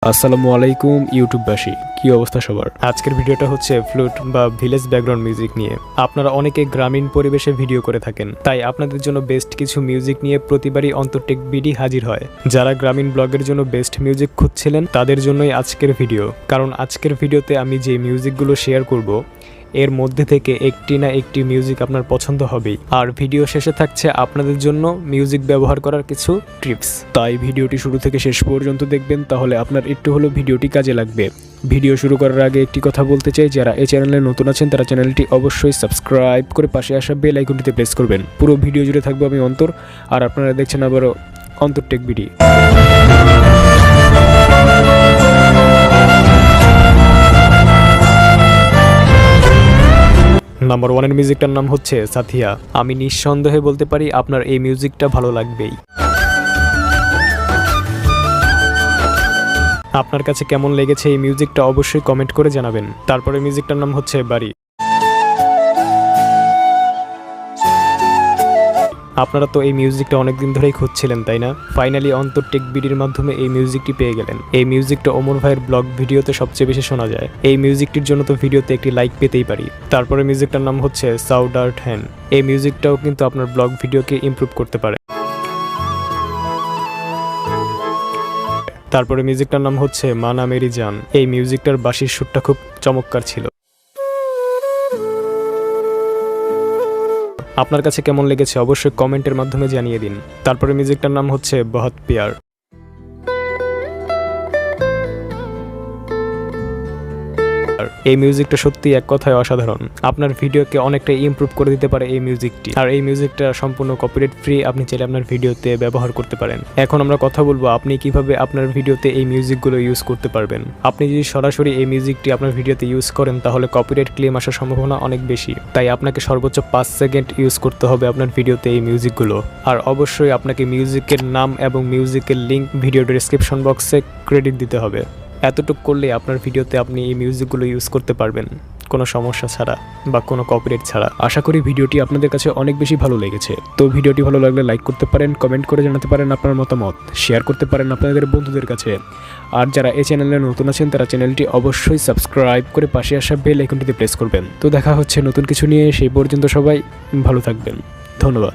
আসসালামু আলাইকুম ইউটিউববাসী, কি অবস্থা সবার। আজকের ভিডিওটা হচ্ছে ফ্লুট বা ভিলেজ ব্যাকগ্রাউন্ড মিউজিক নিয়ে। আপনারা অনেকে গ্রামীণ পরিবেশে ভিডিও করে থাকেন, তাই আপনাদের জন্য বেস্ট কিছু মিউজিক নিয়ে প্রতিবারই অন্তরটেক বিডি হাজির হয়। যারা গ্রামীণ ব্লগের জন্য বেস্ট মিউজিক খুঁজছিলেন তাদের জন্যই আজকের ভিডিও, কারণ আজকের ভিডিওতে আমি যে মিউজিকগুলো শেয়ার করব এর মধ্যে থেকে একটি না একটি মিউজিক আপনার পছন্দ হবেই। আর ভিডিও শেষে থাকছে আপনাদের জন্য মিউজিক ব্যবহার করার কিছু টিপস। তাই ভিডিওটি শুরু থেকে শেষ পর্যন্ত দেখবেন, তাহলে আপনার একটু হলেও ভিডিওটি কাজে লাগবে। ভিডিও শুরু করার আগে একটি কথা বলতে চাই, যারা এই চ্যানেলে নতুন আছেন তারা চ্যানেলটি অবশ্যই সাবস্ক্রাইব করে পাশে আসা বেল আইকনটিতে প্রেস করবেন। পুরো ভিডিও জুড়ে থাকবো আমি অন্তর, আর আপনারা দেখছেন আবারও অন্তরটেক বিডি। নাম্বার 1 এর মিউজিকটার নাম হচ্ছে সাথিয়া। আমি নিঃসন্দেহে বলতে পারি আপনার এই মিউজিকটা ভালো লাগবেই। আপনার কাছে কেমন লেগেছে এই মিউজিকটা অবশ্যই কমেন্ট করে জানাবেন। তারপরে মিউজিকটার নাম হচ্ছে বাড়ি। আপনারা তো এই মিউজিকটা অনেকদিন ধরেই খুঁজছিলেন, তাই না? ফাইনালি অন্তরটেক বিডির মাধ্যমে এই মিউজিকটি পেয়ে গেলেন। এই মিউজিকটা ওমর ভাইয়ের ব্লগ ভিডিওতে সবচেয়ে বেশি শোনা যায়। এই মিউজিকটির জন্য তো ভিডিওতে একটি লাইক পেতেই পারি। তারপরে মিউজিকটার নাম হচ্ছে সাউডার্ট হ্যান। এই মিউজিকটাও কিন্তু আপনার ব্লগ ভিডিওকে ইমপ্রুভ করতে পারে। তারপরে মিউজিকটার নাম হচ্ছে মানা মেরি জান। এই মিউজিকটার বাঁশির সুরটা খুব চমৎকার ছিল। আপনার কাছে কেমন লেগেছে অবশ্যই কমেন্টের মাধ্যমে জানিয়ে দিন। তারপরে মিউজিকটার নাম হচ্ছে বহুত প্যার। এই মিউজিকটা সত্যি এক কথায় অসাধারণ। আপনার ভিডিওকে অনেকটা ইমপ্রুভ করে দিতে পারে এই মিউজিকটি। আর এই মিউজিকটা সম্পূর্ণ কপিরাইট ফ্রি, আপনি চাইলে আপনার ভিডিওতে ব্যবহার করতে পারেন। এখন আমরা কথা বলবো আপনি কিভাবে আপনার ভিডিওতে এই মিউজিকগুলো ইউজ করতে পারবেন। আপনি যদি সরাসরি এই মিউজিকটি আপনার ভিডিওতে ইউজ করেন তাহলে কপিরাইট ক্লেম আসার সম্ভাবনা অনেক বেশি। তাই আপনাকে সর্বোচ্চ 5 সেকেন্ড ইউজ করতে হবে আপনার ভিডিওতে এই মিউজিকগুলো। আর অবশ্যই আপনাকে মিউজিকের নাম এবং মিউজিকের লিঙ্ক ভিডিও ডেসক্রিপশন বক্সে ক্রেডিট দিতে হবে। এতটুকু করলে আপনার ভিডিওতে আপনি এই মিউজিকগুলো ইউজ করতে পারবেন কোনো সমস্যা ছাড়া বা কোনো কপিরাইট ছাড়া। আশা করি ভিডিওটি আপনাদের কাছে অনেক বেশি ভালো লেগেছে। তো ভিডিওটি ভালো লাগলে লাইক করতে পারেন, কমেন্ট করে জানাতে পারেন আপনার মতামত, শেয়ার করতে পারেন আপনাদের বন্ধুদের কাছে। আর যারা এই চ্যানেলে নতুন আছেন তারা চ্যানেলটি অবশ্যই সাবস্ক্রাইব করে পাশে আসা বেল আইকনটিতে প্রেস করবেন। তো দেখা হচ্ছে নতুন কিছু নিয়ে, সেই পর্যন্ত সবাই ভালো থাকবেন। ধন্যবাদ।